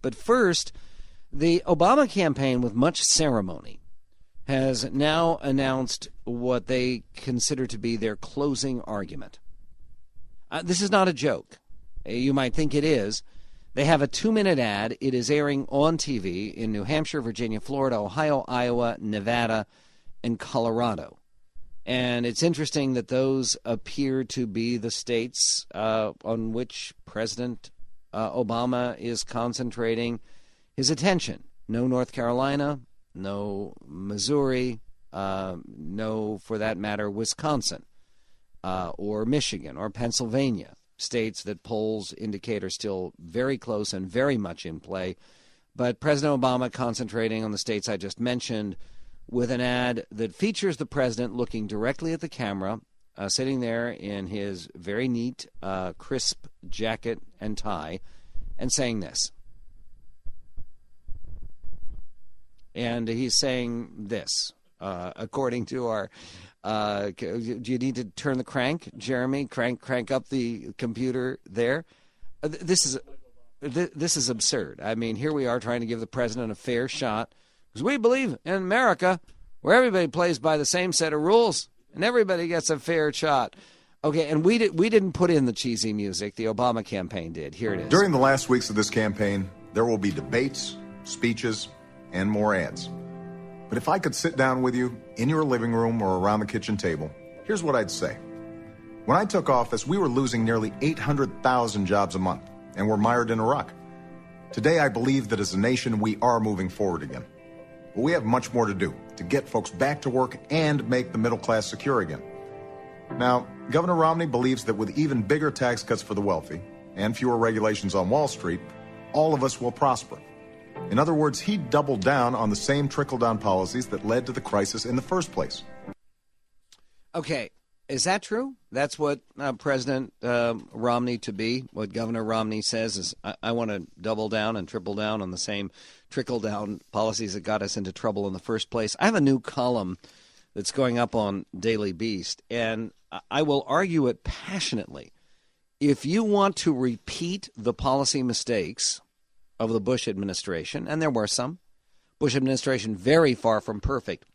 But first, the Obama campaign, with much ceremony, has now announced what they consider to be their closing argument. This is not a joke. You might think it is. They have a 2-minute ad. It is airing on TV in New Hampshire, Virginia, Florida, Ohio, Iowa, Nevada, and Colorado. And it's interesting that those appear to be the states on which President Obama is concentrating his attention. No North Carolina, no Missouri, no, for that matter, Wisconsin, or Michigan, or Pennsylvania, states that polls indicate are still very close and very much in play. But President Obama concentrating on the states I just mentioned, with an ad that features the president looking directly at the camera, sitting there in his very neat, crisp jacket and tie, and saying this. And he's saying this, according to our... do you need to turn the crank, Jeremy? Crank up the computer there? This is absurd. I mean, here we are trying to give the president a fair shot, because we believe in America, where everybody plays by the same set of rules and everybody gets a fair shot. Okay, and we didn't put in the cheesy music. The Obama campaign did. Here it is. During the last weeks of this campaign, there will be debates, speeches, and more ads. But if I could sit down with you in your living room or around the kitchen table, here's what I'd say. When I took office, we were losing nearly 800,000 jobs a month, and we're mired in a rut. Today, I believe that as a nation, we are moving forward again. But we have much more to do to get folks back to work and make the middle class secure again. Now, Governor Romney believes that with even bigger tax cuts for the wealthy and fewer regulations on Wall Street, all of us will prosper. In other words, he doubled down on the same trickle-down policies that led to the crisis in the first place. Okay, is that true? That's what President Romney to be, what Governor Romney says is, I want to double down and triple down on the same trickle-down policies that got us into trouble in the first place. I have a new column that's going up on Daily Beast, and I will argue it passionately. If you want to repeat the policy mistakes of the Bush administration, and there were some, Bush administration very far from perfect,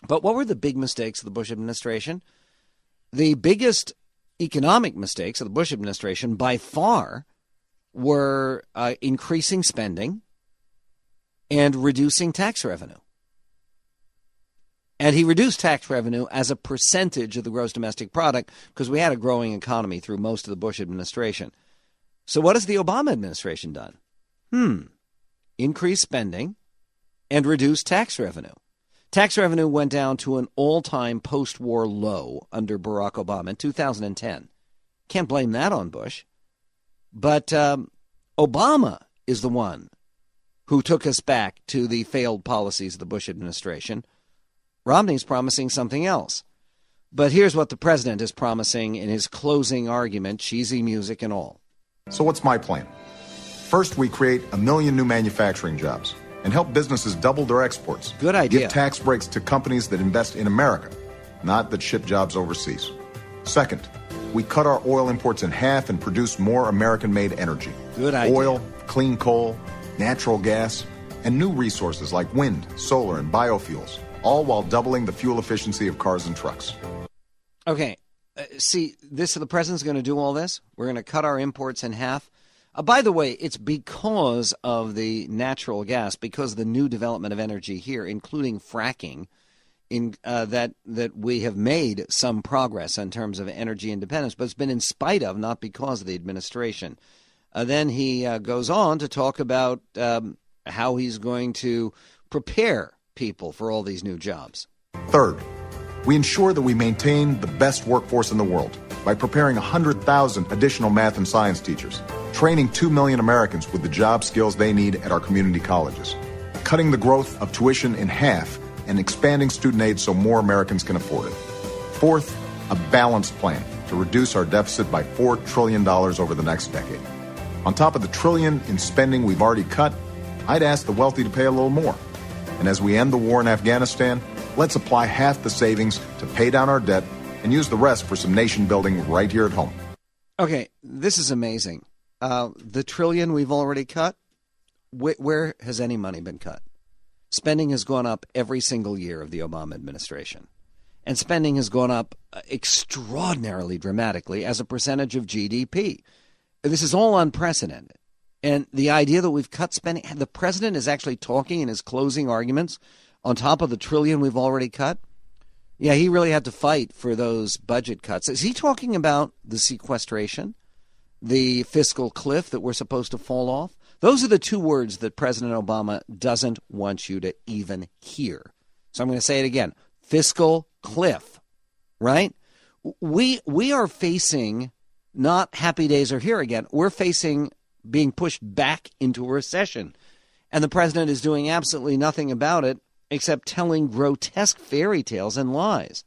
but what were the big mistakes of the Bush administration? The biggest economic mistakes of the Bush administration by far were increasing spending and reducing tax revenue. And he reduced tax revenue as a percentage of the gross domestic product because we had a growing economy through most of the Bush administration. So what has the Obama administration done? Increased spending and reduced tax revenue. Tax revenue went down to an all-time post-war low under Barack Obama in 2010. Can't blame that on Bush. But Obama is the one who took us back to the failed policies of the Bush administration. Romney's promising something else. But here's what the president is promising in his closing argument, cheesy music and all. So what's my plan? First, we create 1 million new manufacturing jobs and help businesses double their exports. Good idea. Give tax breaks to companies that invest in America, not that ship jobs overseas. Second, we cut our oil imports in half and produce more American-made energy. Good idea. Oil, clean coal, natural gas, and new resources like wind, solar, and biofuels, all while doubling the fuel efficiency of cars and trucks. Okay, the president's going to do all this. We're going to cut our imports in half. By the way, it's because of the natural gas, because of the new development of energy here, including fracking, that we have made some progress in terms of energy independence. But it's been in spite of, not because of the administration. Then he goes on to talk about how he's going to prepare people for all these new jobs. Third, we ensure that we maintain the best workforce in the world by preparing 100,000 additional math and science teachers, training 2 million Americans with the job skills they need at our community colleges, cutting the growth of tuition in half, and expanding student aid so more Americans can afford it. Fourth, a balanced plan to reduce our deficit by $4 trillion over the next decade. On top of the trillion in spending we've already cut, I'd ask the wealthy to pay a little more. And as we end the war in Afghanistan, let's apply half the savings to pay down our debt and use the rest for some nation building right here at home. Okay, this is amazing. The trillion we've already cut, Where has any money been cut? Spending has gone up every single year of the Obama administration. And spending has gone up extraordinarily dramatically as a percentage of GDP. This is all unprecedented. And the idea that we've cut spending, the president is actually talking in his closing arguments on top of the trillion we've already cut. Yeah, he really had to fight for those budget cuts. Is he talking about the sequestration, the fiscal cliff that we're supposed to fall off? Those are the two words that President Obama doesn't want you to even hear. So I'm going to say it again. Fiscal cliff, right? We are facing not happy days are here again. We're facing being pushed back into a recession. And the president is doing absolutely nothing about it except telling grotesque fairy tales and lies.